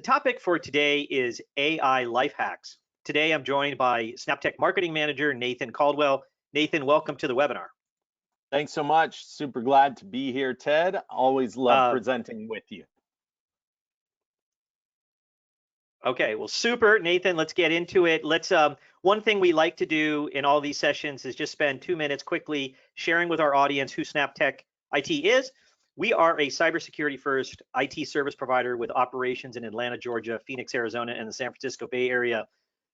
The topic for today is AI life hacks. Today I'm joined by SnapTech Marketing Manager Nathan Caldwell. Nathan, welcome to the webinar. Thanks so much. Super glad to be here, Ted. Always love presenting with you. Okay, well, super, Nathan. Let's get into it. One thing we like to do in all these sessions is just spend 2 minutes quickly sharing with our audience who SnapTech IT is. We are a cybersecurity first IT service provider with operations in Atlanta, Georgia, Phoenix, Arizona, and the San Francisco Bay Area.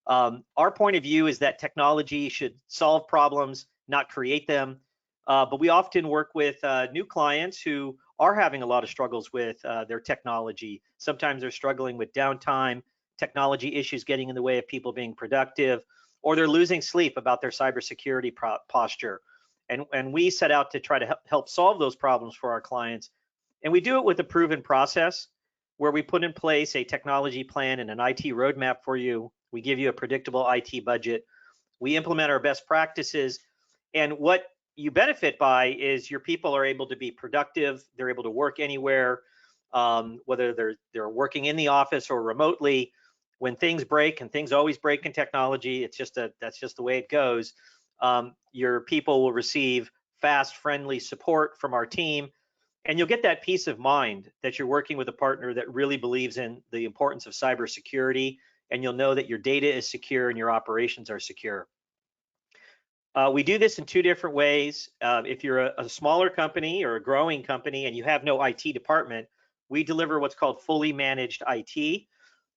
Our point of view is that technology should solve problems, not create them. But we often work with new clients who are having a lot of struggles with their technology. Sometimes they're struggling with downtime, technology issues getting in the way of people being productive, or they're losing sleep about their cybersecurity posture. And we set out to try to help solve those problems for our clients. And we do it with a proven process where we put in place a technology plan and an IT roadmap for you. We give you a predictable IT budget. We implement our best practices. And what you benefit by is your people are able to be productive. They're able to work anywhere, whether they're working in the office or remotely. When things break, and things always break in technology, that's just the way it goes. Your people will receive fast, friendly support from our team, and you'll get that peace of mind that you're working with a partner that really believes in the importance of cybersecurity, and you'll know that your data is secure and your operations are secure. We do this in 2 different ways. If you're a smaller company or a growing company and you have no IT department, we deliver what's called fully managed IT.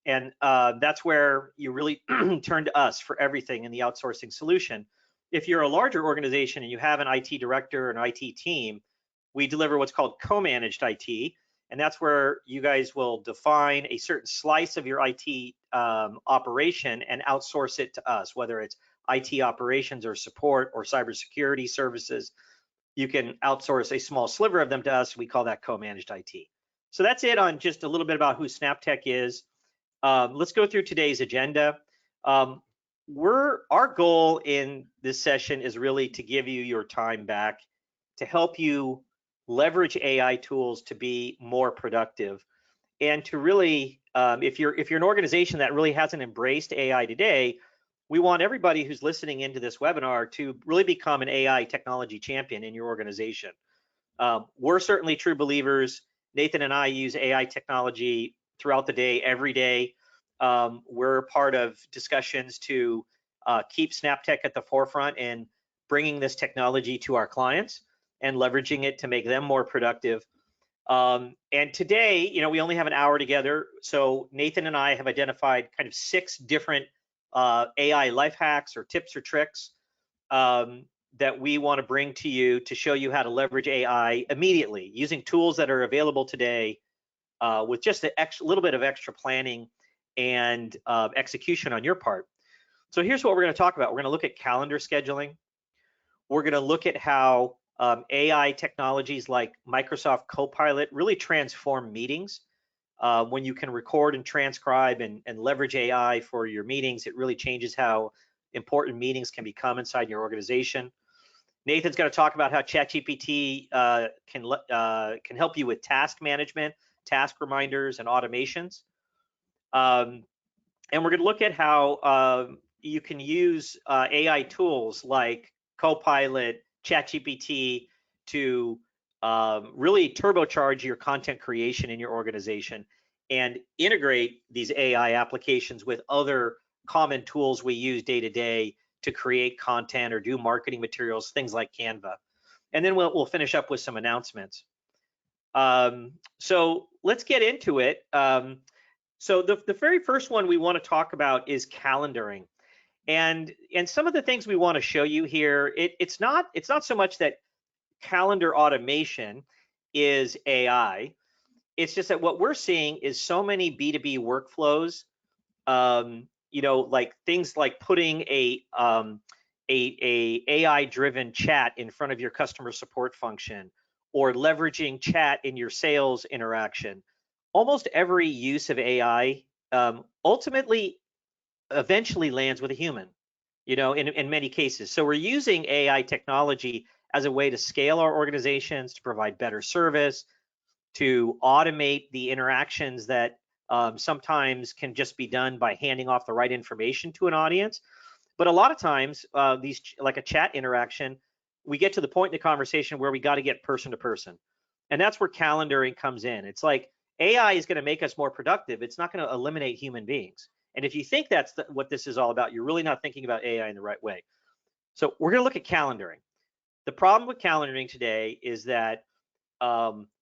And that's where you really turn to us for everything in the outsourcing solution. If you're a larger organization and you have an IT director and IT team, we deliver what's called co-managed IT. And that's where you guys will define a certain slice of your IT operation and outsource it to us, whether it's IT operations or support or cybersecurity services. You can outsource a small sliver of them to us. We call that co-managed IT. So that's it on just a little bit about who SnapTech is. Let's go through today's agenda. Our goal in this session is really to give you your time back, to help you leverage AI tools to be more productive, and to really, if you're an organization that really hasn't embraced AI today, we want everybody who's listening into this webinar to really become an AI technology champion in your organization. We're certainly true believers. Nathan and I use AI technology throughout the day, every day. We're part of discussions to keep SnapTech at the forefront and bringing this technology to our clients and leveraging it to make them more productive. And today, we only have an hour together. So Nathan and I have identified kind of 6 different AI life hacks or tips or tricks that we want to bring to you to show you how to leverage AI immediately using tools that are available today with just a little bit of extra planning and execution on your part. So here's what we're going to talk about. We're going to look at calendar scheduling. We're going to look at how AI technologies like Microsoft Copilot really transform meetings. When you can record and transcribe and leverage AI for your meetings, it really changes how important meetings can become inside your organization. Nathan's going to talk about how ChatGPT can help you with task management, task reminders, and automations. And we're going to look at how you can use AI tools like Copilot, ChatGPT to really turbocharge your content creation in your organization and integrate these AI applications with other common tools we use day to day to create content or do marketing materials, things like Canva. And then we'll finish up with some announcements. So let's get into it. So the very first one we want to talk about is calendaring. And some of the things we want to show you here, it's not so much that calendar automation is AI. It's just that what we're seeing is so many B2B workflows, like things like putting a AI-driven chat in front of your customer support function, or leveraging chat in your sales interaction. Almost every use of AI ultimately eventually lands with a human, in many cases. So we're using AI technology as a way to scale our organizations, to provide better service, to automate the interactions that sometimes can just be done by handing off the right information to an audience. But a lot of times, these like a chat interaction, we get to the point in the conversation where we got to get person to person, and that's where calendaring comes in. It's like AI is going to make us more productive. It's not going to eliminate human beings. And if you think that's what this is all about, you're really not thinking about AI in the right way. So we're going to look at calendaring. The problem with calendaring today is that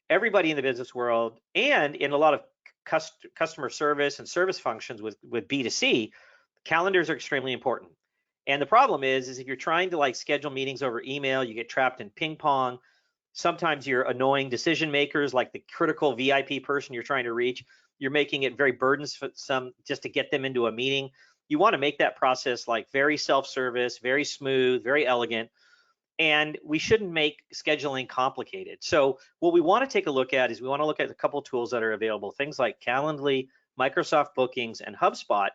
everybody in the business world and in a lot of customer service and service functions with B2C, calendars are extremely important. And the problem is if you're trying to like schedule meetings over email, you get trapped in ping pong. Sometimes you're annoying decision makers, like the critical VIP person you're trying to reach. You're making it very burdensome just to get them into a meeting. You want to make that process like very self-service, very smooth, very elegant. And we shouldn't make scheduling complicated. So what we want to take a look at is we want to look at a couple tools that are available, things like Calendly, Microsoft Bookings, and HubSpot,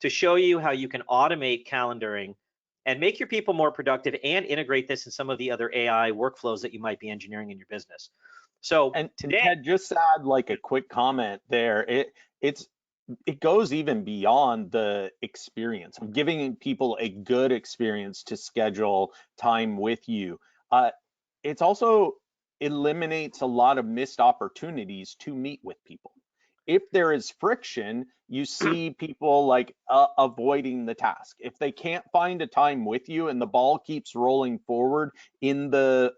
to show you how you can automate calendaring and make your people more productive and integrate this in some of the other AI workflows that you might be engineering in your business. So And today, Ted, just add like a quick comment there. It goes even beyond the experience of giving people a good experience to schedule time with you. It's also eliminates a lot of missed opportunities to meet with people. If there is friction, you see people like avoiding the task. If they can't find a time with you and the ball keeps rolling forward in the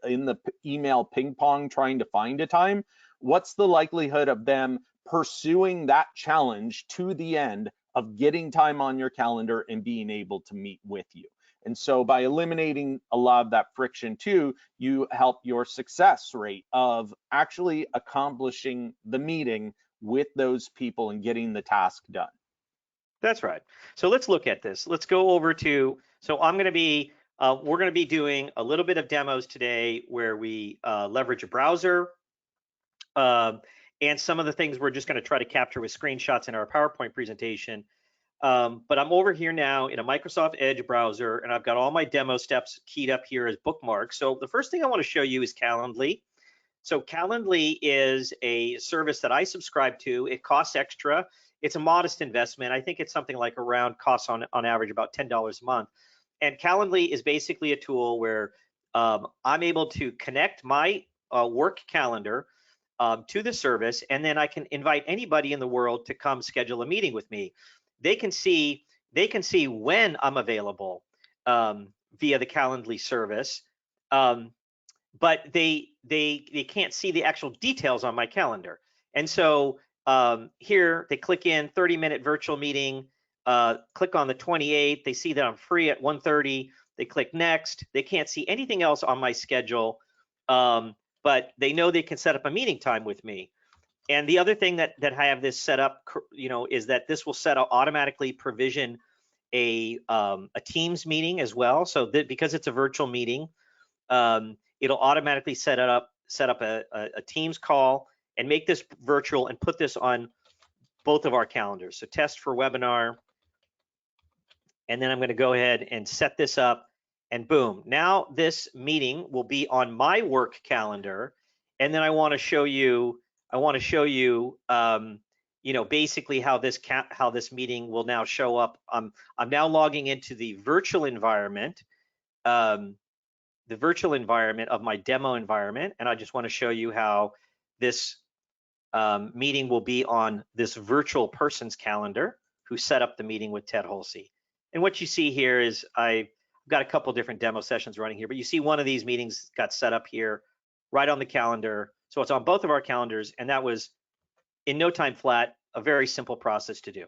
email ping pong trying to find a time, what's the likelihood of them pursuing that challenge to the end of getting time on your calendar and being able to meet with you? And so by eliminating a lot of that friction too, you help your success rate of actually accomplishing the meeting with those people and getting the task done. that's right. So let's look at this. Let's go over to, so we're going to be doing a little bit of demos today where we leverage a browser, and some of the things we're just going to try to capture with screenshots in our PowerPoint presentation. But I'm over here now in a Microsoft Edge browser, and I've got all my demo steps keyed up here as bookmarks. So the first thing I want to show you is Calendly. So Calendly is a service that I subscribe to. It costs extra. It's a modest investment. I think it's something like around costs on average about $10 a month. And Calendly is basically a tool where I'm able to connect my work calendar to the service, and then I can invite anybody in the world to come schedule a meeting with me. They can see when I'm available via the Calendly service, but they can't see the actual details on my calendar. And so here they click in 30-minute virtual meeting, click on the 28th. They see that I'm free at 1:30. They click next. They can't see anything else on my schedule, but they know they can set up a meeting time with me. And the other thing that I have this set up, is that this will automatically provision a Teams meeting as well. So that because it's a virtual meeting, it'll automatically set up a Teams call and make this virtual and put this on both of our calendars. So test for webinar, and then I'm going to go ahead and set this up, and boom, now this meeting will be on my work calendar. And then I want to show you basically how this meeting will now show up. I'm now logging into the virtual environment, of my demo environment, and I just want to show you how this meeting will be on this virtual person's calendar who set up the meeting with Ted Hulsy. And what you see here is I've got a couple different demo sessions running here, but you see one of these meetings got set up here right on the calendar. So it's on both of our calendars, and that was in no time flat, a very simple process to do.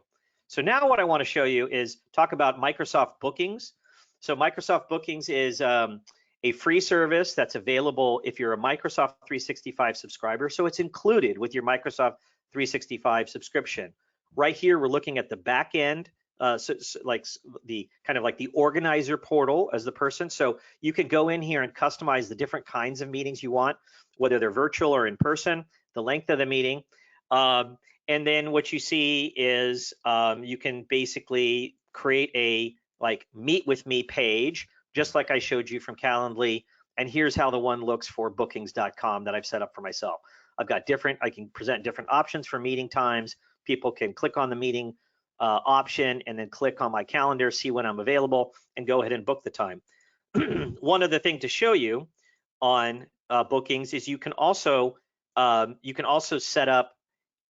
So now what I want to show you is talk about Microsoft Bookings. So Microsoft Bookings is a free service that's available if you're a Microsoft 365 subscriber. So it's included with your Microsoft 365 subscription. Right here, we're looking at the back end, like the kind of like the organizer portal as the person. So you can go in here and customize the different kinds of meetings you want, whether they're virtual or in person, the length of the meeting. And then what you see is you can basically create a like meet with me page, just like I showed you from Calendly. And here's how the one looks for bookings.com that I've set up for myself. I can present different options for meeting times. People can click on the meeting option and then click on my calendar, see when I'm available, and go ahead and book the time. One other thing to show you on bookings is you can also set up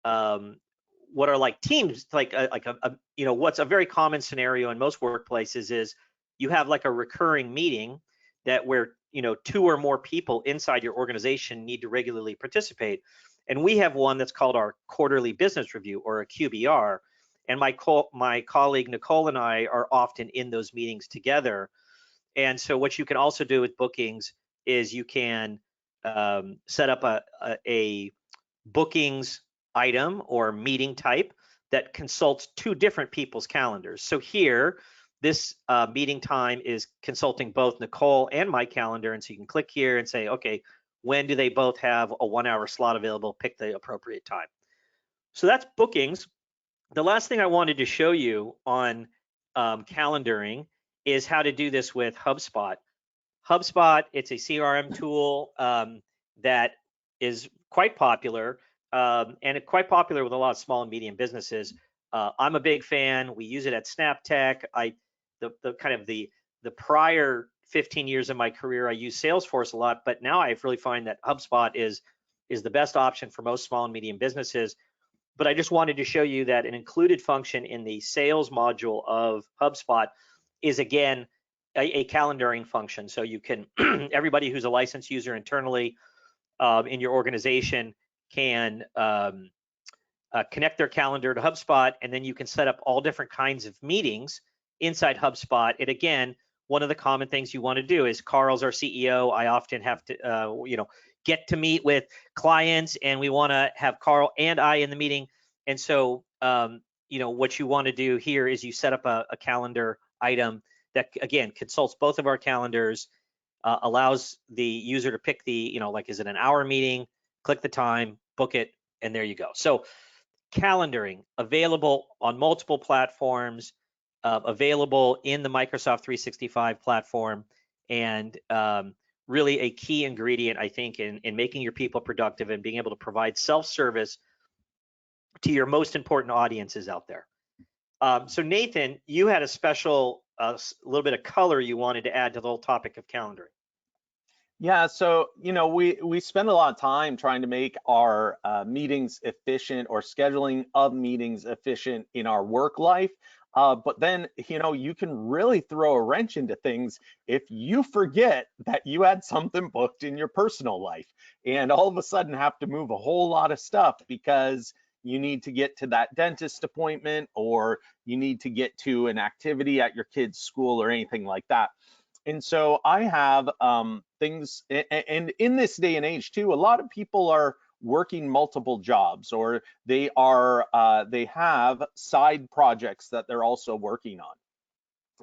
what are like teams, like a you know, what's a very common scenario in most workplaces is you have like a recurring meeting that where, you know, 2 or more people inside your organization need to regularly participate. And we have one that's called our quarterly business review, or a QBR. And my colleague Nicole and I are often in those meetings together. And so what you can also do with bookings is you can set up a bookings item or meeting type that consults 2 different people's calendars. So here, this meeting time is consulting both Nicole and my calendar. And so you can click here and say, okay, when do they both have a 1-hour slot available? Pick the appropriate time. So that's bookings. The last thing I wanted to show you on calendaring is how to do this with HubSpot. HubSpot, it's a CRM tool that is quite popular, and it's quite popular with a lot of small and medium businesses. I'm a big fan. We use it at SnapTech. The prior 15 years of my career, I used Salesforce a lot, but now I really find that HubSpot is the best option for most small and medium businesses. But I just wanted to show you that an included function in the sales module of HubSpot is, again, a calendaring function. So you can, everybody who's a licensed user internally in your organization can connect their calendar to HubSpot, and then you can set up all different kinds of meetings inside HubSpot. And again, one of the common things you want to do is, Carl's our CEO. I often have to, get to meet with clients, and we want to have Carl and I in the meeting. And so, what you want to do here is you set up a calendar item that, again, consults both of our calendars, allows the user to pick the, like, is it an hour meeting? Click the time, book it, and there you go. So calendaring available on multiple platforms, available in the Microsoft 365 platform, and really a key ingredient, I think, in making your people productive and being able to provide self-service to your most important audiences out there. So Nathan, you had a special little bit of color you wanted to add to the whole topic of calendaring. Yeah, so we spend a lot of time trying to make our meetings efficient, or scheduling of meetings efficient in our work life. But then, you can really throw a wrench into things if you forget that you had something booked in your personal life, and all of a sudden have to move a whole lot of stuff because you need to get to that dentist appointment, or you need to get to an activity at your kid's school, or anything like that. And so I have things, and in this day and age too, a lot of people are working multiple jobs, or they have side projects that they're also working on.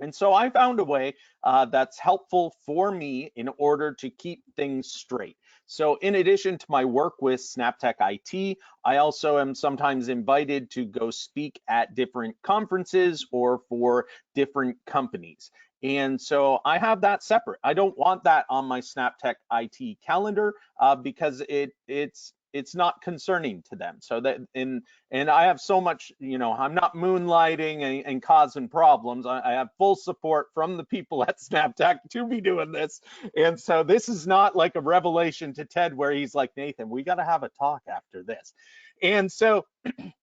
And so I found a way that's helpful for me in order to keep things straight. So in addition to my work with SnapTech IT, I also am sometimes invited to go speak at different conferences or for different companies. And so I have that separate. I don't want that on my SnapTech IT calendar because it's not concerning to them. So that and I have so much, I'm not moonlighting and causing problems. I have full support from the people at SnapTech to be doing this. And so this is not like a revelation to Ted where he's like, Nathan, we got to have a talk after this. And so,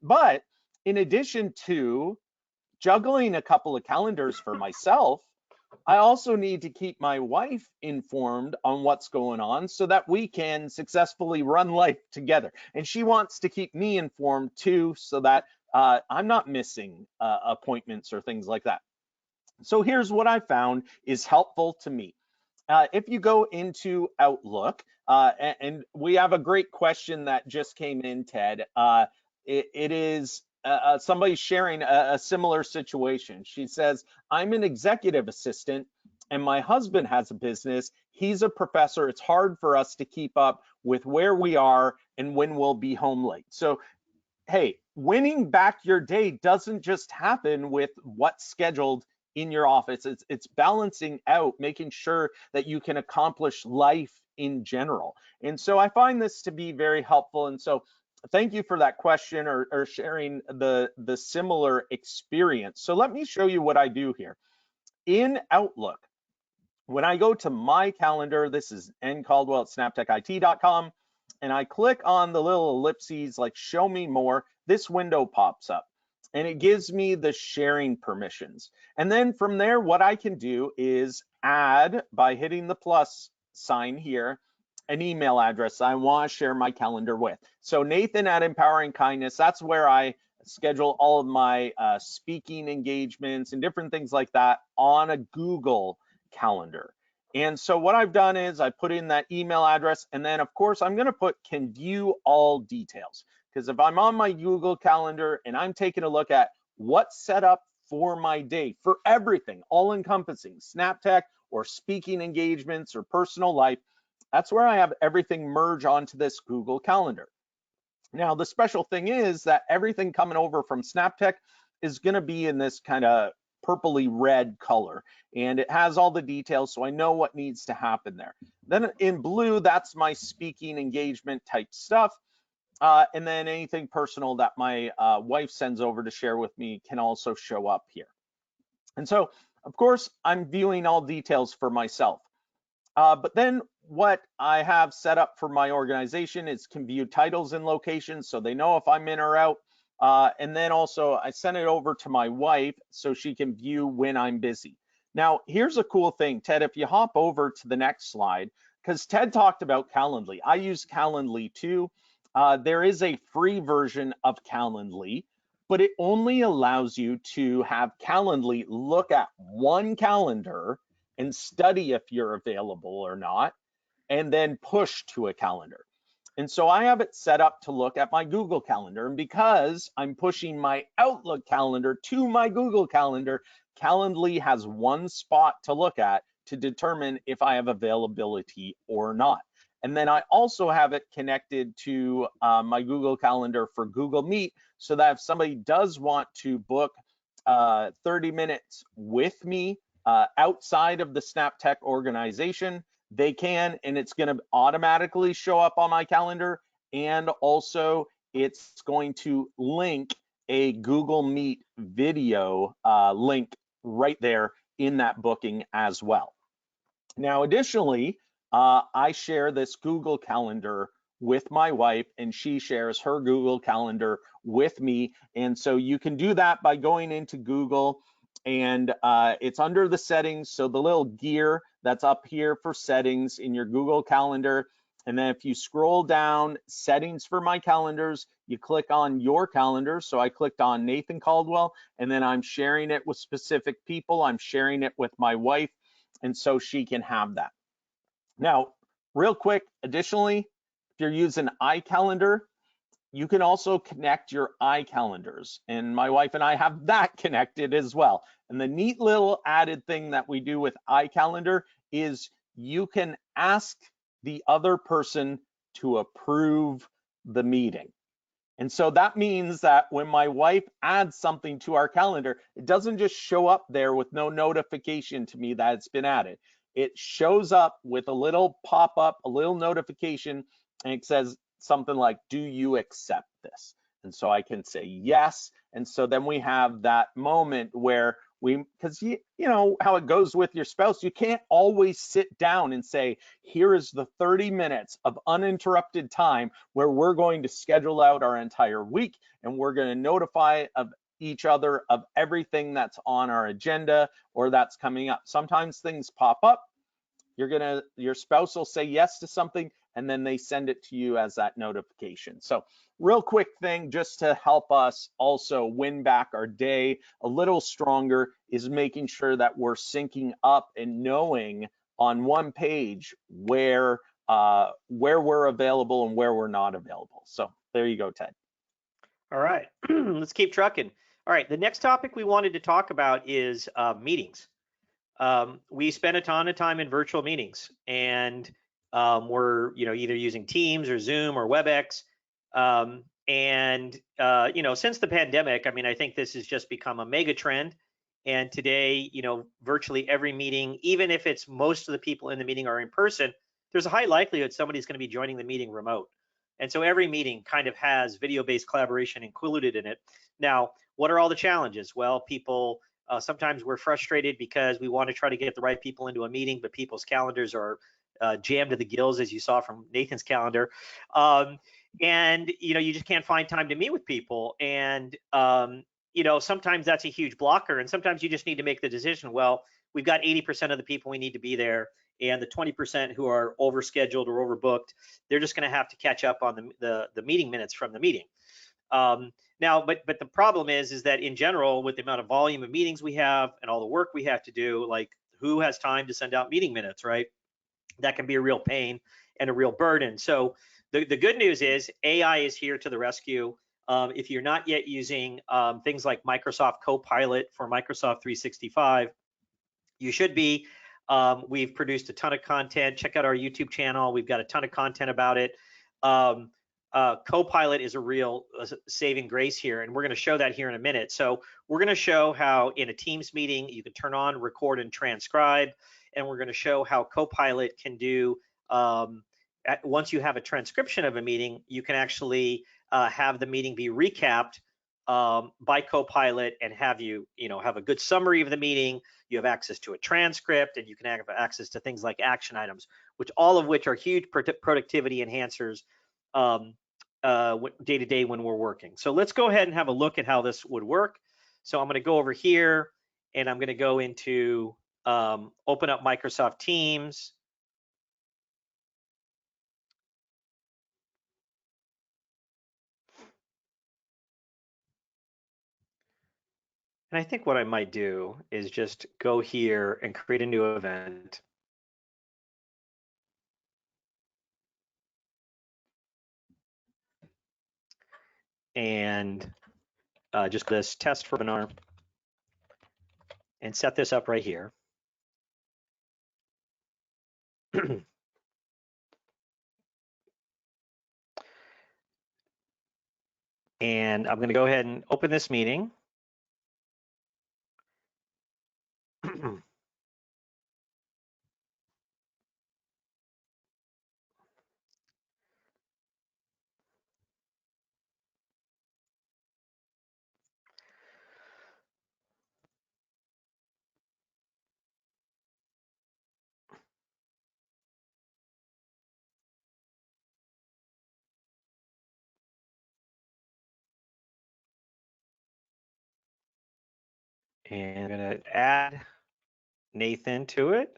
but in addition to juggling a couple of calendars for myself, I also need to keep my wife informed on what's going on so that we can successfully run life together. And she wants to keep me informed too, so that I'm not missing appointments or things like that. So here's what I found is helpful to me. If you go into Outlook, and we have a great question that just came in, Ted. It is somebody sharing a similar situation. She says, I'm an executive assistant and my husband has a business. He's a professor. It's hard for us to keep up with where we are and when we'll be home late. So, hey, winning back your day doesn't just happen with what's scheduled in your office. It's balancing out, making sure that you can accomplish life in general. And so I find this to be very helpful. And so thank you for that question, or sharing the similar experience. So let me show you what I do here. In Outlook, when I go to my calendar, this is ncaldwell@snaptechit.com, and I click on the little ellipses like show me more, this window pops up and it gives me the sharing permissions. And then from there, what I can do is add, by hitting the plus sign here, an email address I want to share my calendar with. So Nathan at Empowering Kindness, that's where I schedule all of my speaking engagements and different things like that on a Google calendar. And so what I've done is I put in that email address, and then of course I'm going to put can view all details, because if I'm on my Google calendar and I'm taking a look at what's set up for my day, for everything, all encompassing, SnapTech or speaking engagements or personal life, that's where I have everything merge onto this Google calendar. Now, the special thing is that everything coming over from SnapTech is going to be in this kind of purpley red color, and it has all the details, so I know what needs to happen there. Then in blue, that's my speaking engagement type stuff. And then anything personal that my wife sends over to share with me can also show up here. And so, of course, I'm viewing all details for myself. But then what I have set up for my organization is can view titles and locations, so they know if I'm in or out. And then also I send it over to my wife so she can view when I'm busy. Now, here's a cool thing, Ted, if you hop over to the next slide, because Ted talked about Calendly. I use Calendly too. There is a free version of Calendly, but it only allows you to have Calendly look at one calendar and study if you're available or not, and then push to a calendar. And so I have it set up to look at my Google Calendar. And because I'm pushing my Outlook calendar to my Google Calendar, Calendly has one spot to look at to determine if I have availability or not. And then I also have it connected to my Google Calendar for Google Meet, so that if somebody does want to book 30 minutes with me outside of the SnapTech organization, they can, and it's going to automatically show up on my calendar. And also it's going to link a Google Meet video link right there in that booking as well. Now, additionally, I share this Google Calendar with my wife, and she shares her Google Calendar with me. And so you can do that by going into Google, and it's under the settings. So the little gear that's up here for settings in your Google Calendar. And then if you scroll down, settings for my calendars, you click on your calendar. So I clicked on Nathan Caldwell, and then I'm sharing it with specific people. I'm sharing it with my wife, and so she can have that. Now, real quick, additionally, if you're using iCalendar, you can also connect your iCalendars, and my wife and I have that connected as well. And the neat little added thing that we do with iCalendar is you can ask the other person to approve the meeting. And so that means that when my wife adds something to our calendar, it doesn't just show up there with no notification to me that it's been added. It shows up with a little pop-up, a little notification, and it says something like, do you accept this? And so I can say yes. And so then we have that moment where because you know how it goes with your spouse, you can't always sit down and say, here is the 30 minutes of uninterrupted time where we're going to schedule out our entire week, and we're going to notify of each other of everything that's on our agenda or that's coming up. Sometimes things pop up. Your spouse will say yes to something, and then they send it to you as that notification. So real quick thing just to help us also win back our day a little stronger is making sure that we're syncing up and knowing on one page where we're available and where we're not available. So there you go, Ted. All right, let's keep trucking. All right, the next topic we wanted to talk about is meetings. We spend a ton of time in virtual meetings, and we're either using Teams or Zoom or WebEx. Since the pandemic, I mean, I think this has just become a mega trend. And today, virtually every meeting, even if it's most of the people in the meeting are in person, there's a high likelihood somebody's going to be joining the meeting remote. And so every meeting kind of has video-based collaboration included in it. Now, what are all the challenges? Well, people, sometimes we're frustrated because we want to try to get the right people into a meeting, but people's calendars are jammed to the gills, as you saw from Nathan's calendar. And you just can't find time to meet with people. And sometimes that's a huge blocker. And sometimes you just need to make the decision, well, we've got 80% of the people we need to be there, and the 20% who are overscheduled or overbooked, they're just going to have to catch up on the meeting minutes from the meeting. Now, but the problem is that in general, with the amount of volume of meetings we have and all the work we have to do, like, who has time to send out meeting minutes, right? That can be a real pain and a real burden. So the good news is AI is here to the rescue. If you're not yet using things like Microsoft Copilot for Microsoft 365, you should be. We've produced a ton of content. Check out our YouTube channel. We've got a ton of content about it. Copilot is a real saving grace here, and we're going to show that here in a minute. So we're going to show how in a Teams meeting you can turn on, record, and transcribe, and we're going to show how Copilot can do, once you have a transcription of a meeting, you can actually have the meeting be recapped by Copilot and have have a good summary of the meeting. You have access to a transcript, and you can have access to things like action items, all of which are huge productivity enhancers day to day when we're working. So let's go ahead and have a look at how this would work. So I'm going to go over here, and I'm going to go into open up Microsoft Teams. And I think what I might do is just go here and create a new event. And just this test for webinar and set this up right here. And I'm going to go ahead and open this meeting. And I'm going to add Nathan to it.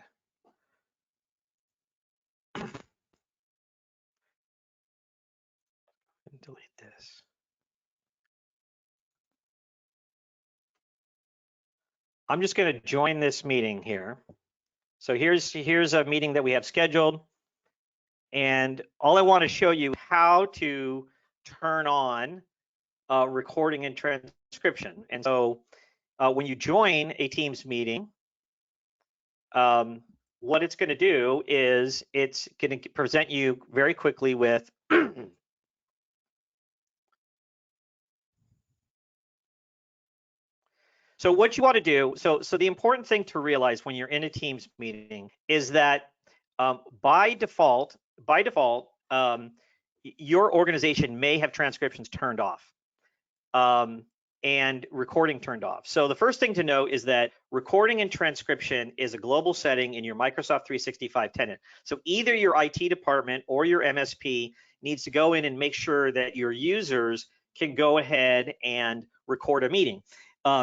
Delete this. I'm just going to join this meeting here. So here's a meeting that we have scheduled. And all I want to show you how to turn on recording and transcription. And so when you join a Teams meeting, what it's going to do is it's going to present you very quickly with so what you want to do, so the important thing to realize when you're in a Teams meeting is that by default, your organization may have transcriptions turned off and recording turned off. So the first thing to know is that recording and transcription is a global setting in your Microsoft 365 tenant. So either your IT department or your MSP needs to go in and make sure that your users can go ahead and record a meeting.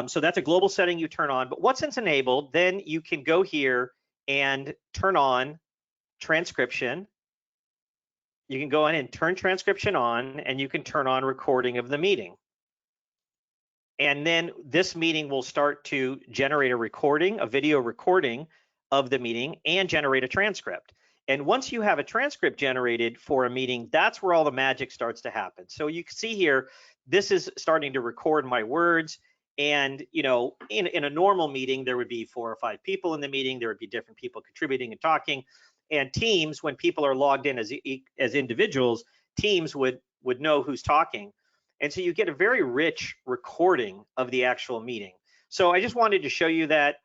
So that's a global setting you turn on, but once it's enabled, then you can go here and turn on transcription. You can go in and turn transcription on, and you can turn on recording of the meeting. And then this meeting will start to generate a video recording of the meeting and generate a transcript. And once you have a transcript generated for a meeting, that's where all the magic starts to happen. So you can see here, this is starting to record my words. And in a normal meeting, there would be 4 or 5 people in the meeting. There would be different people contributing and talking. And Teams, when people are logged in as individuals, Teams would know who's talking. And so you get a very rich recording of the actual meeting. So I just wanted to show you that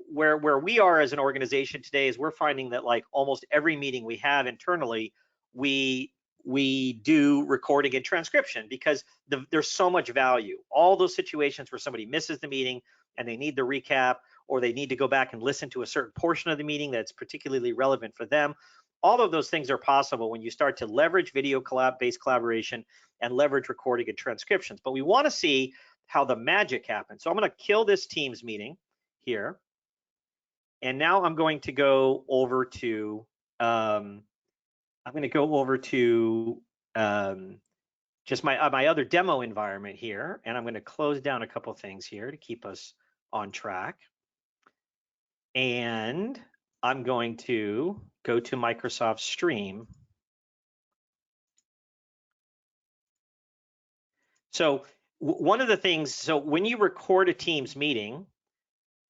where we are as an organization today is we're finding that like almost every meeting we have internally, we we do recording and transcription, because there's so much value. All those situations where somebody misses the meeting and they need the recap, or they need to go back and listen to a certain portion of the meeting that's particularly relevant for them. All of those things are possible when you start to leverage video based collaboration and leverage recording and transcriptions. But we want to see how the magic happens. So I'm going to kill this Teams meeting here. And now I'm going to go over to, just my other demo environment here. And I'm going to close down a couple things here to keep us on track. And I'm going to go to Microsoft Stream. So one of the things, so when you record a Teams meeting,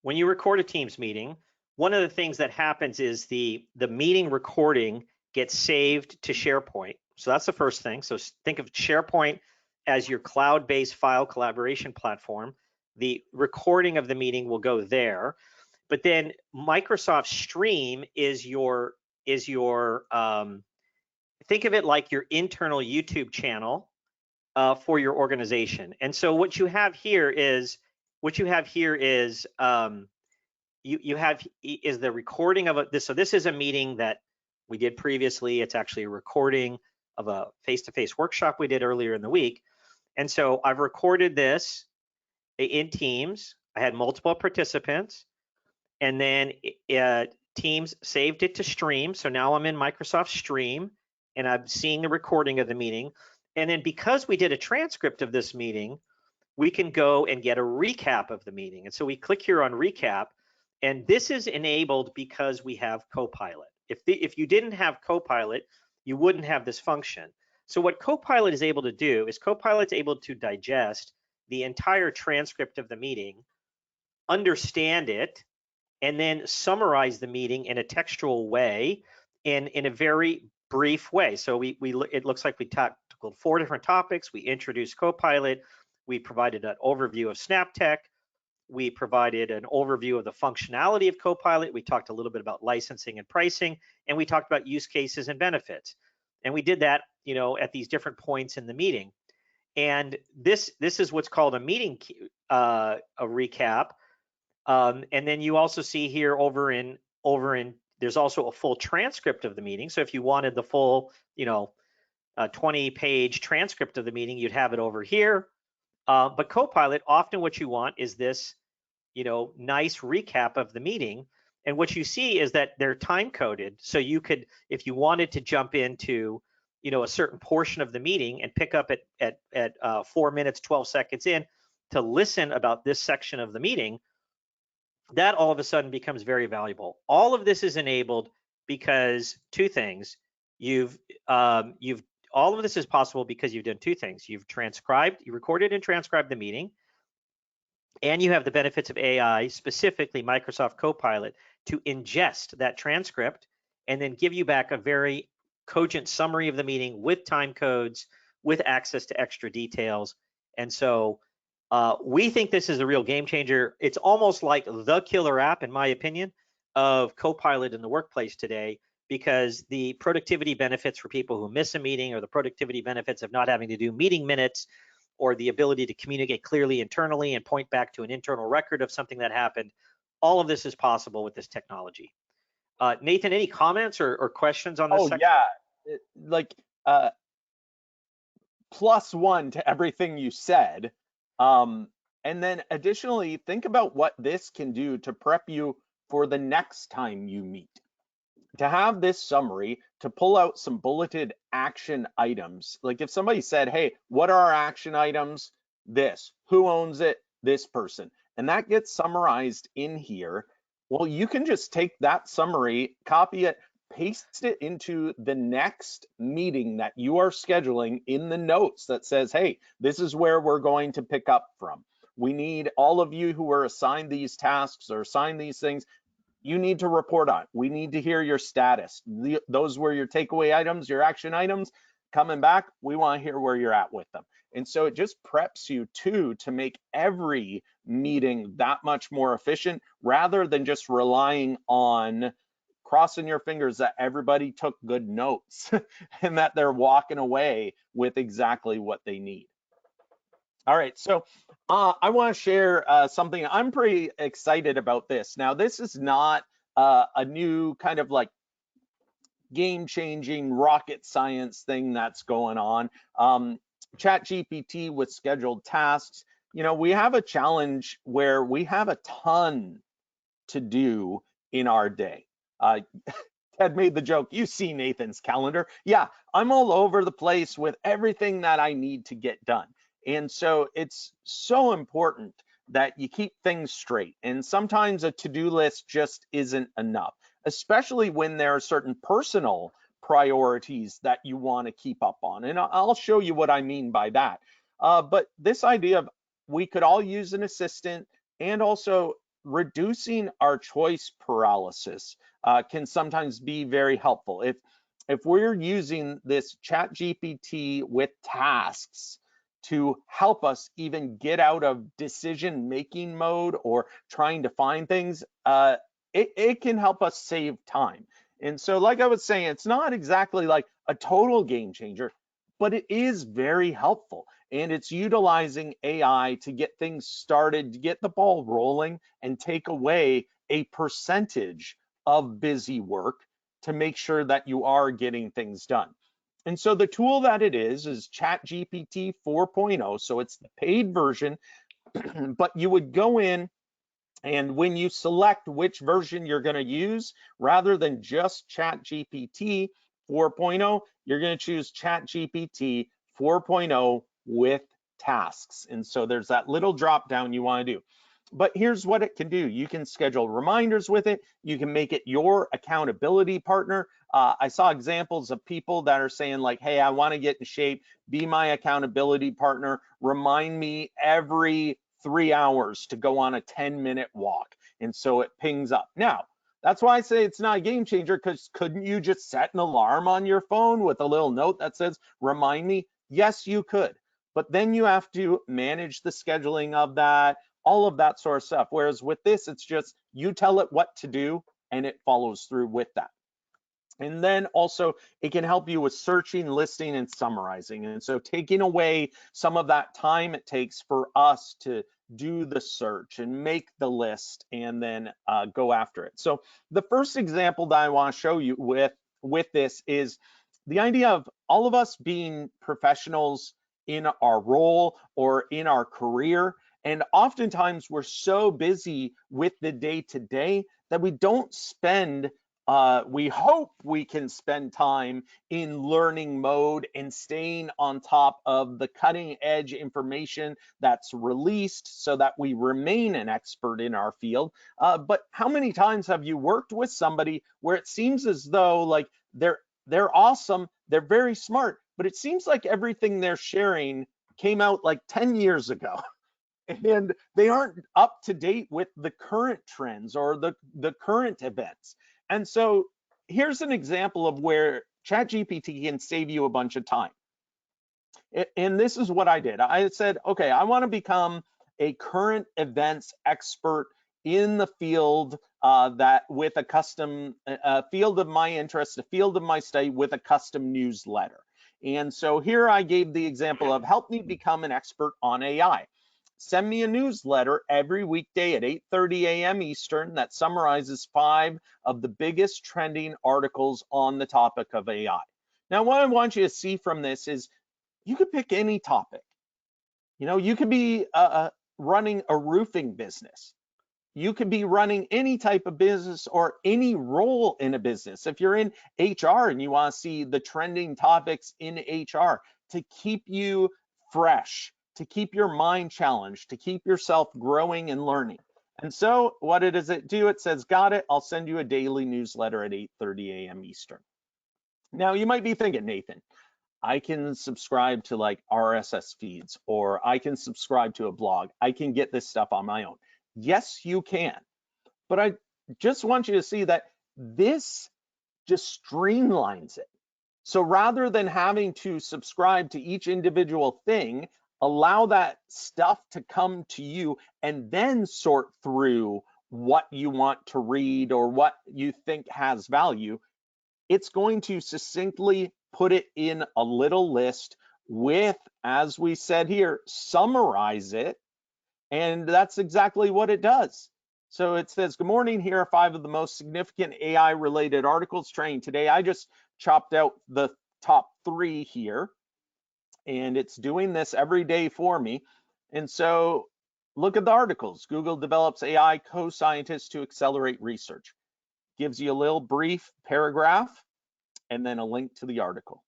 one of the things that happens is the meeting recording gets saved to SharePoint. So that's the first thing. So think of SharePoint as your cloud-based file collaboration platform. The recording of the meeting will go there. But then Microsoft Stream is your think of it like your internal YouTube channel for your organization. And so what you have here is you have the recording of this. So this is a meeting that we did previously. It's actually a recording of a face-to-face workshop we did earlier in the week. And so I've recorded this in Teams. I had multiple participants, and then Teams saved it to Stream. So now I'm in Microsoft Stream, and I'm seeing the recording of the meeting. And then because we did a transcript of this meeting, we can go and get a recap of the meeting. And so we click here on recap, and this is enabled because we have Copilot. If you didn't have Copilot, you wouldn't have this function. So what Copilot is able to do is Copilot's able to digest the entire transcript of the meeting, understand it, and then summarize the meeting in a textual way in a very brief way. So it looks like we tackled 4 different topics. We introduced Copilot. We provided an overview of SnapTech. We provided an overview of the functionality of Copilot. We talked a little bit about licensing and pricing, and we talked about use cases and benefits. And we did that, at these different points in the meeting. And this is what's called a meeting a recap. And then you also see here over in there's also a full transcript of the meeting. So if you wanted the full 20-page transcript of the meeting, you'd have it over here. But Copilot, often what you want is this nice recap of the meeting. And what you see is that they're time coded. So you could, if you wanted to jump into a certain portion of the meeting and pick up at 4 minutes 12 seconds in to listen about this section of the meeting, that all of a sudden becomes very valuable. All of this is enabled because 2 things. All of this is possible because you've done 2 things. You recorded and transcribed the meeting, and you have the benefits of AI, specifically Microsoft Copilot, to ingest that transcript and then give you back a very cogent summary of the meeting with time codes, with access to extra details. And so we think this is a real game changer. It's almost like the killer app, in my opinion, of Copilot in the workplace today, because the productivity benefits for people who miss a meeting, or the productivity benefits of not having to do meeting minutes, or the ability to communicate clearly internally and point back to an internal record of something that happened, all of this is possible with this technology. Nathan, any comments or questions on this section? Yeah, +1 to everything you said. And then additionally, think about what this can do to prep you for the next time you meet. To have this summary, to pull out some bulleted action items. Like if somebody said, hey, what are our action items? This, who owns it? This person. And that gets summarized in here. Well, you can just take that summary, copy it, paste it into the next meeting that you are scheduling in the notes that says, hey, this is where we're going to pick up from. We need all of you who are assigned these tasks or assigned these things, you need to report on. We need to hear your status. Those were your takeaway items, your action items. Coming back, we want to hear where you're at with them. And so it just preps you to make every meeting that much more efficient, rather than just relying on crossing your fingers that everybody took good notes and that they're walking away with exactly what they need. All right, so I want to share something. I'm pretty excited about this. Now, this is not a new kind of like game-changing rocket science thing that's going on. ChatGPT with scheduled tasks. You know, we have a challenge where we have a ton to do in our day. Ted made the joke, you see Nathan's calendar. Yeah, I'm all over the place with everything that I need to get done. And so it's so important that you keep things straight. And sometimes a to-do list just isn't enough, especially when there are certain personal priorities that you want to keep up on. And I'll show you what I mean by that. But this idea of we could all use an assistant, and also reducing our choice paralysis can sometimes be very helpful. If we're using this chat GPT with tasks to help us even get out of decision-making mode or trying to find things, it can help us save time. And so, like I was saying, it's not exactly like a total game changer, but it is very helpful. And it's utilizing AI to get things started, to get the ball rolling, and take away a percentage of busy work to make sure that you are getting things done. And so the tool that it is ChatGPT 4.0. So it's the paid version, but you would go in, and when you select which version you're going to use, rather than just ChatGPT 4.0, you're going to choose ChatGPT 4.0 with tasks. And so there's that little drop down you want to do. But here's what it can do. You can schedule reminders with it. You can make it your accountability partner. I saw examples of people that are saying like, hey, I want to get in shape, be my accountability partner, remind me every 3 hours to go on a 10-minute walk. And so it pings up. Now, that's why I say it's not a game changer, because couldn't you just set an alarm on your phone with a little note that says, remind me? Yes, you could. But then you have to manage the scheduling of that, all of that sort of stuff. Whereas with this, it's just you tell it what to do and it follows through with that. And then also it can help you with searching, listing, and summarizing. And so taking away some of that time it takes for us to do the search and make the list and then go after it. So the first example that I want to show you with this is the idea of all of us being professionals in our role or in our career. And oftentimes we're so busy with the day-to-day that we don't spend we hope we can spend time in learning mode and staying on top of the cutting edge information that's released so that we remain an expert in our field. But how many times have you worked with somebody where it seems as though like they're awesome, they're very smart, but it seems like everything they're sharing came out like 10 years ago? And they aren't up to date with the current trends or the current events. And so here's an example of where ChatGPT can save you a bunch of time. And this is what I did. I said, okay, I want to become a current events expert in the field that with a custom field of my interest, a field of my study with a custom newsletter. And so here I gave the example of help me become an expert on AI. Send me a newsletter every weekday at 8:30 a.m. Eastern that summarizes 5 of the biggest trending articles on the topic of AI. Now, what I want you to see from this is you could pick any topic. You know, you could be running a roofing business. You could be running any type of business or any role in a business. If you're in HR and you want to see the trending topics in HR to keep you fresh, to keep your mind challenged, to keep yourself growing and learning. And so what does it do? It says, got it, I'll send you a daily newsletter at 8:30 a.m. Eastern. Now you might be thinking, Nathan, I can subscribe to like RSS feeds, or I can subscribe to a blog. I can get this stuff on my own. Yes, you can. But I just want you to see that this just streamlines it. So rather than having to subscribe to each individual thing, allow that stuff to come to you and then sort through what you want to read or what you think has value, it's going to succinctly put it in a little list with, as we said here, summarize it. And that's exactly what it does. So it says, good morning, here are 5 of the most significant AI related articles training today. I just chopped out the top 3 here, and it's doing this every day for me. And so look at the articles. Google develops AI co-scientists to accelerate research. Gives you a little brief paragraph and then a link to the article.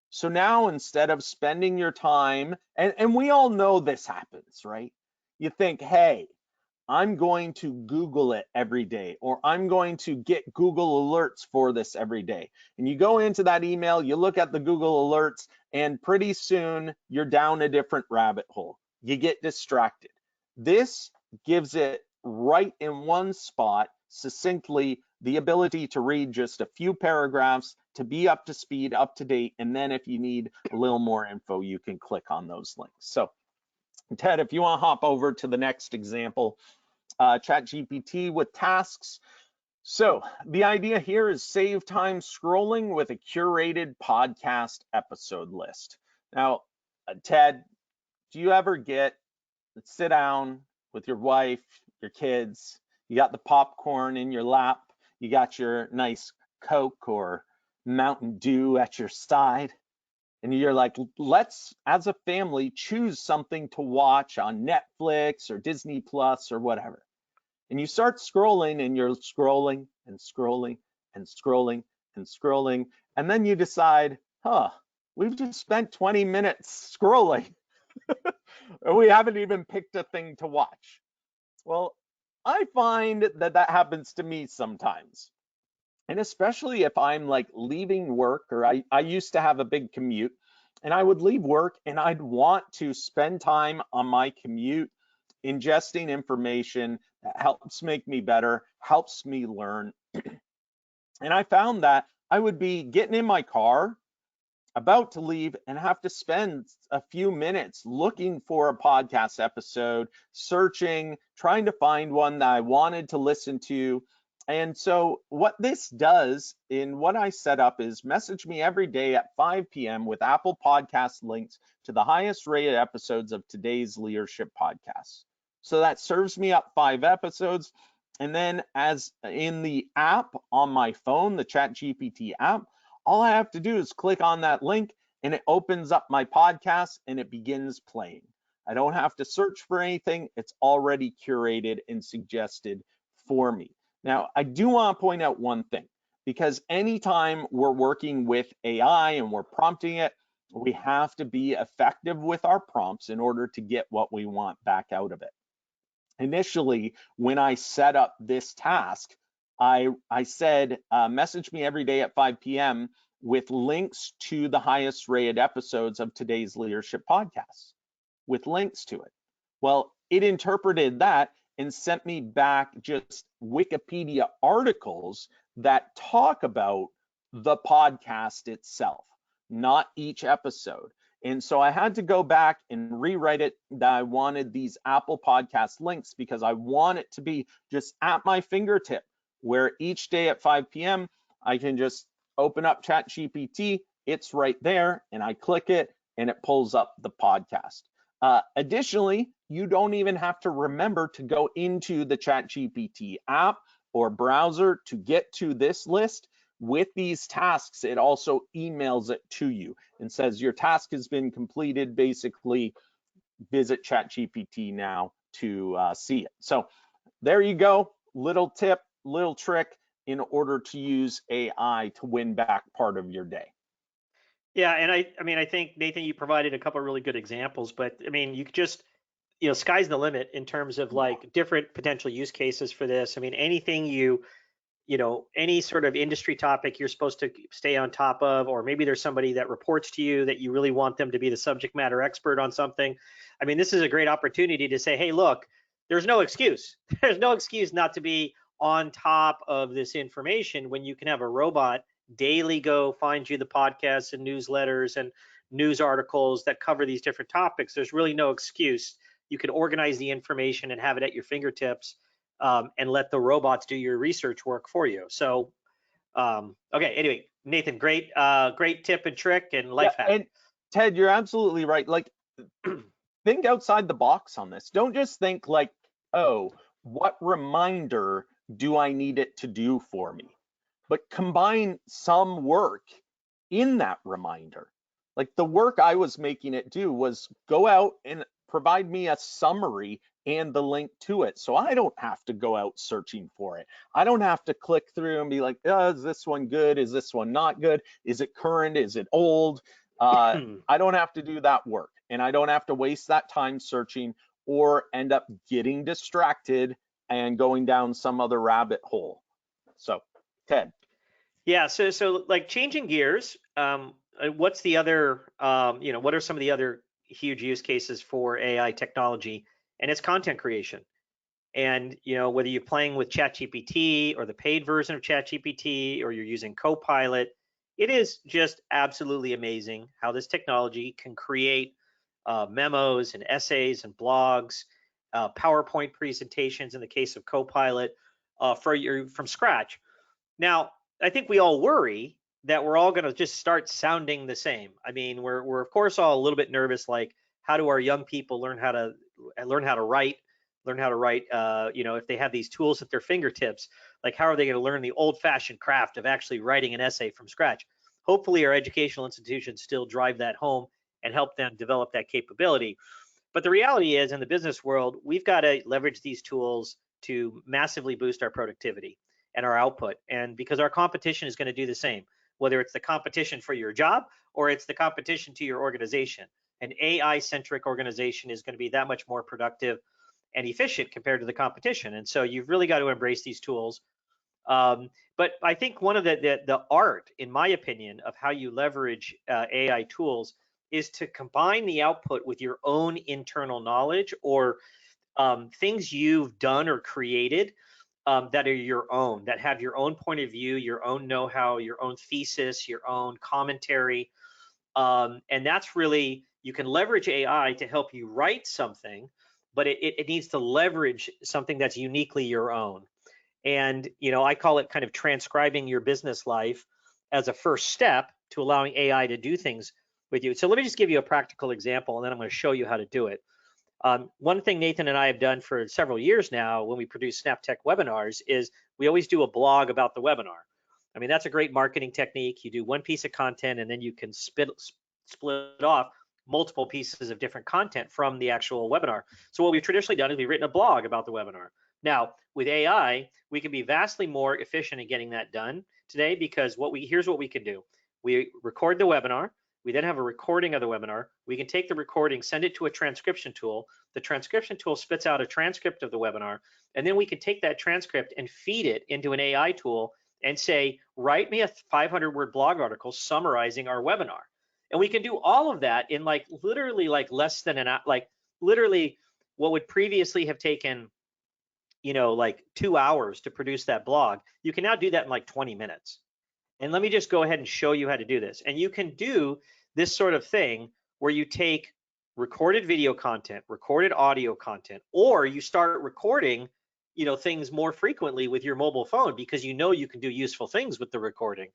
So now instead of spending your time, and we all know this happens, right? You think, hey, I'm going to Google it every day, or I'm going to get Google alerts for this every day. And you go into that email, you look at the Google alerts, and pretty soon you're down a different rabbit hole. You get distracted. This gives it right in one spot, succinctly, the ability to read just a few paragraphs, to be up to speed, up to date, and then if you need a little more info, you can click on those links. So Ted, if you want to hop over to the next example, ChatGPT with tasks. So the idea here is save time scrolling with a curated podcast episode list. Now, Ted, do you ever sit down with your wife, your kids, you got the popcorn in your lap, you got your nice Coke or Mountain Dew at your side, and you're like, let's, as a family, choose something to watch on Netflix or Disney Plus or whatever. And you start scrolling and you're scrolling and scrolling and scrolling and scrolling. And then you decide, we've just spent 20 minutes scrolling. We haven't even picked a thing to watch. Well, I find that that happens to me sometimes. And especially if I'm like leaving work, or I used to have a big commute, and I would leave work and I'd want to spend time on my commute ingesting information that helps make me better, helps me learn. And I found that I would be getting in my car, about to leave, and have to spend a few minutes looking for a podcast episode, searching, trying to find one that I wanted to listen to. And so what this does in what I set up is message me every day at 5 p.m. with Apple Podcast links to the highest rated episodes of today's leadership podcasts. So that serves me up 5 episodes. And then as in the app on my phone, the ChatGPT app, all I have to do is click on that link and it opens up my podcast and it begins playing. I don't have to search for anything. It's already curated and suggested for me. Now, I do want to point out one thing, because anytime we're working with AI and we're prompting it, we have to be effective with our prompts in order to get what we want back out of it. Initially, when I set up this task, I said, message me every day at 5 p.m. with links to the highest rated episodes of today's leadership podcasts, with links to it. Well, it interpreted that and sent me back just Wikipedia articles that talk about the podcast itself, not each episode. And so I had to go back and rewrite it that I wanted these Apple Podcast links, because I want it to be just at my fingertip, where each day at 5 p.m. I can just open up ChatGPT, it's right there, and I click it and it pulls up the podcast. Additionally, you don't even have to remember to go into the ChatGPT app or browser to get to this list. With these tasks, it also emails it to you and says your task has been completed. Basically, visit ChatGPT now to see it. So there you go, little tip, little trick in order to use AI to win back part of your day. Yeah, and I think, Nathan, you provided a couple of really good examples, but I mean, you could just, sky's the limit in terms of like different potential use cases for this. I mean, anything any sort of industry topic you're supposed to stay on top of, or maybe there's somebody that reports to you that you really want them to be the subject matter expert on something. I mean, this is a great opportunity to say, hey, look, there's no excuse. There's no excuse not to be on top of this information when you can have a robot daily go find you the podcasts and newsletters and news articles that cover these different topics. There's really no excuse. You can organize the information and have it at your fingertips. and let the robots do your research work for you. So, okay, anyway, Nathan, great tip and trick and Yeah, life hack. and Ted, you're absolutely right. Like, think outside the box on this. Don't just think like, oh, what reminder do I need it to do for me? But combine some work in that reminder. Like the work I was making it do was go out and provide me a summary and the link to it. So I don't have to go out searching for it. I don't have to click through and be like, oh, is this one good? Is this one not good? Is it current? Is it old? I don't have to do that work, and I don't have to waste that time searching or end up getting distracted and going down some other rabbit hole. So, Ted. Yeah, so like changing gears, what's the other, what are some of the other huge use cases for AI technology? And it's content creation. And whether you're playing with ChatGPT or the paid version of ChatGPT or you're using Copilot, it is just absolutely amazing how this technology can create memos and essays and blogs, PowerPoint presentations in the case of Copilot from scratch. Now, I think we all worry that we're all going to just start sounding the same. I mean, we're of course all a little bit nervous, like how do our young people learn how to write, if they have these tools at their fingertips, like how are they going to learn the old-fashioned craft of actually writing an essay from scratch? Hopefully our educational institutions still drive that home and help them develop that capability. But the reality is, in the business world, we've got to leverage these tools to massively boost our productivity and our output. And because our competition is going to do the same, whether it's the competition for your job or it's the competition to your organization. An AI-centric organization is going to be that much more productive and efficient compared to the competition. And so you've really got to embrace these tools. But I think one of the art, in my opinion, of how you leverage AI tools is to combine the output with your own internal knowledge or things you've done or created that are your own, that have your own point of view, your own know-how, your own thesis, your own commentary. And that's really, you can leverage AI to help you write something, but it needs to leverage something that's uniquely your own. And I call it kind of transcribing your business life as a first step to allowing AI to do things with you. So let me just give you a practical example, and then I'm going to show you how to do it. One thing Nathan and I have done for several years now when we produce SnapTech webinars is we always do a blog about the webinar. I mean, that's a great marketing technique. You do one piece of content and then you can split off multiple pieces of different content from the actual webinar. So what we've traditionally done is we've written a blog about the webinar. Now, with AI, we can be vastly more efficient in getting that done today because here's what we can do. We record the webinar. We then have a recording of the webinar. We can take the recording, send it to a transcription tool. The transcription tool spits out a transcript of the webinar, and then we can take that transcript and feed it into an AI tool and say, write me a 500-word blog article summarizing our webinar. And we can do all of that in literally less than literally what would previously have taken 2 hours to produce that blog. You can now do that in 20 minutes. And let me just go ahead and show you how to do this. And you can do this sort of thing where you take recorded video content, recorded audio content, or you start recording, things more frequently with your mobile phone because you can do useful things with the recording.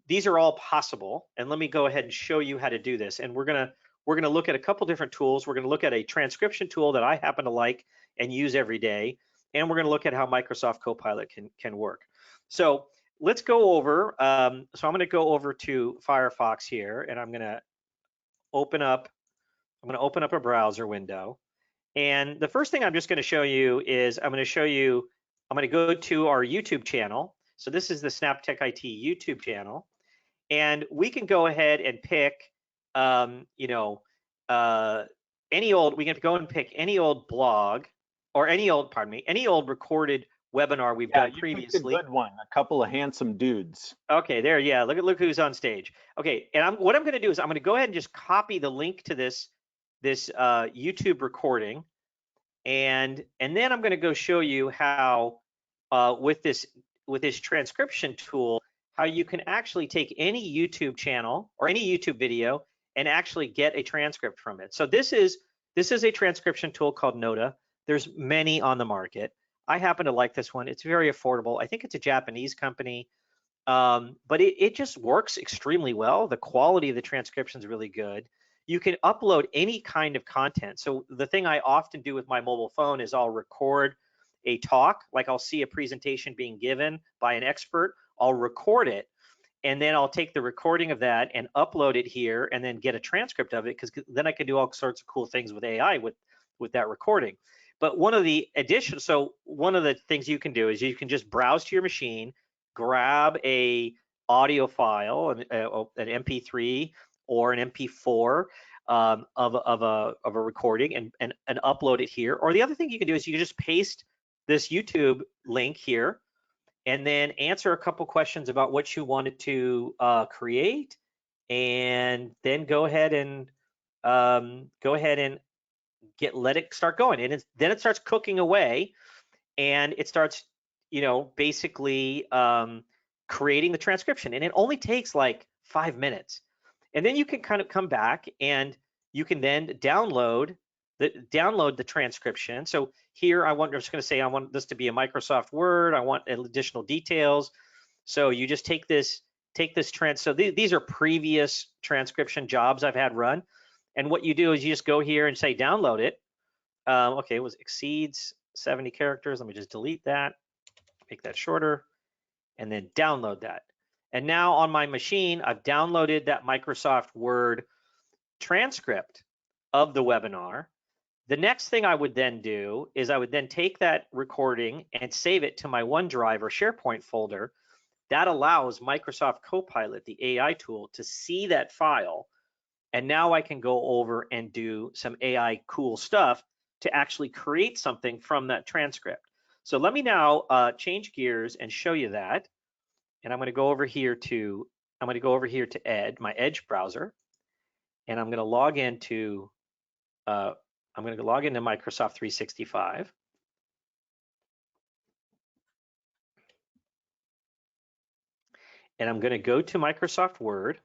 These are all possible. And let me go ahead and show you how to do this. And we're gonna look at a couple different tools. We're gonna look at a transcription tool that I happen to like and use every day. And we're gonna look at how Microsoft Copilot can work. So let's go over, so I'm going to go over to Firefox here, and I'm going to open up a browser window. And the first thing I'm just going to show you is I'm going to go to our YouTube channel. So this is the SnapTech IT YouTube channel. And we can go ahead and pick, we can go and pick any old blog or any old recorded webinar we've done previously. A good one, a couple of handsome dudes. Okay, there, yeah, look who's on stage. Okay, and what I'm going to do is I'm going to go ahead and just copy the link to this YouTube recording, and then I'm going to go show you how with this transcription tool, how you can actually take any YouTube channel or any YouTube video and actually get a transcript from it. So this is a transcription tool called Nota. There's many on the market. I happen to like this one. It's very affordable. I think it's a Japanese company, but it just works extremely well. The quality of the transcription is really good. You can upload any kind of content. So the thing I often do with my mobile phone is I'll record a talk, like I'll see a presentation being given by an expert, I'll record it, and then I'll take the recording of that and upload it here and then get a transcript of it, because then I can do all sorts of cool things with AI with that recording. But one of the things you can do is you can just browse to your machine, grab a audio file, an MP3 or an MP4 of a recording and upload it here. Or the other thing you can do is you can just paste this YouTube link here and then answer a couple questions about what you wanted to create, and then go ahead and let it start going, and then it starts cooking away, and it starts, basically creating the transcription, and it only takes like 5 minutes, and then you can kind of come back and you can then download the transcription. So here I'm just going to say I want this to be a Microsoft Word. I want additional details. So you just take this so these are previous transcription jobs I've had run, and what you do is you just go here and say download it. Okay, it exceeds 70 characters. Let me just delete that, make that shorter, and then download that. And now on my machine, I've downloaded that Microsoft Word transcript of the webinar. The next thing I would then do is I would then take that recording and save it to my OneDrive or SharePoint folder. That allows Microsoft Copilot, the AI tool, to see that file. And now I can go over and do some AI cool stuff to actually create something from that transcript. So let me now change gears and show you that. And I'm going to go over here to my Edge browser, and I'm going to log into Microsoft 365. And I'm going to go to Microsoft Word.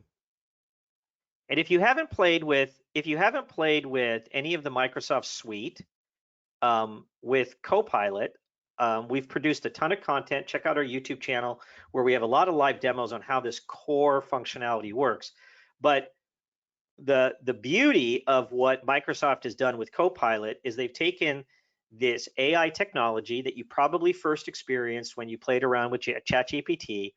And if you haven't played with any of the Microsoft suite with Copilot, we've produced a ton of content. Check out our YouTube channel where we have a lot of live demos on how this core functionality works. But the beauty of what Microsoft has done with Copilot is they've taken this AI technology that you probably first experienced when you played around with ChatGPT,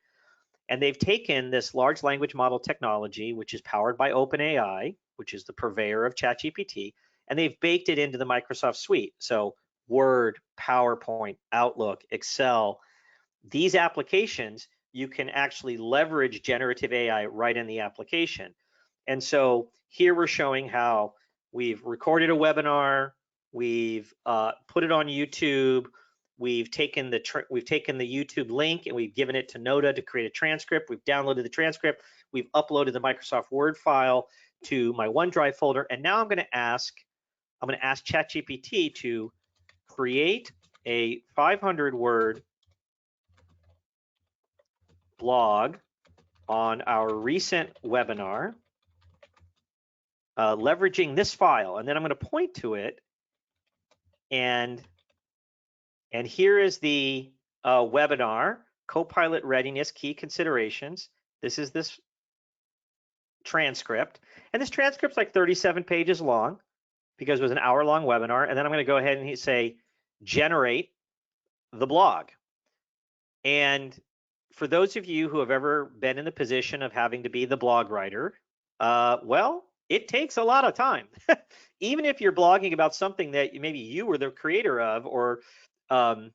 and they've taken this large language model technology, which is powered by OpenAI, which is the purveyor of ChatGPT, and they've baked it into the Microsoft suite. So Word, PowerPoint, Outlook, Excel, these applications, you can actually leverage generative AI right in the application. And so here we're showing how we've recorded a webinar, we've put it on YouTube, we've taken the YouTube link and we've given it to Noda to create a transcript. We've downloaded the transcript. We've uploaded the Microsoft Word file to my OneDrive folder. And now I'm going to ask ChatGPT to create a 500-word blog on our recent webinar, leveraging this file. And then I'm going to point to it, and here is the webinar, Copilot Readiness Key Considerations. This is this transcript, and this transcript's like 37 pages long because it was an hour-long webinar. And then I'm going to go ahead and say generate the blog. And for those of you who have ever been in the position of having to be the blog writer, well, it takes a lot of time. Even if you're blogging about something that maybe you were the creator of, or and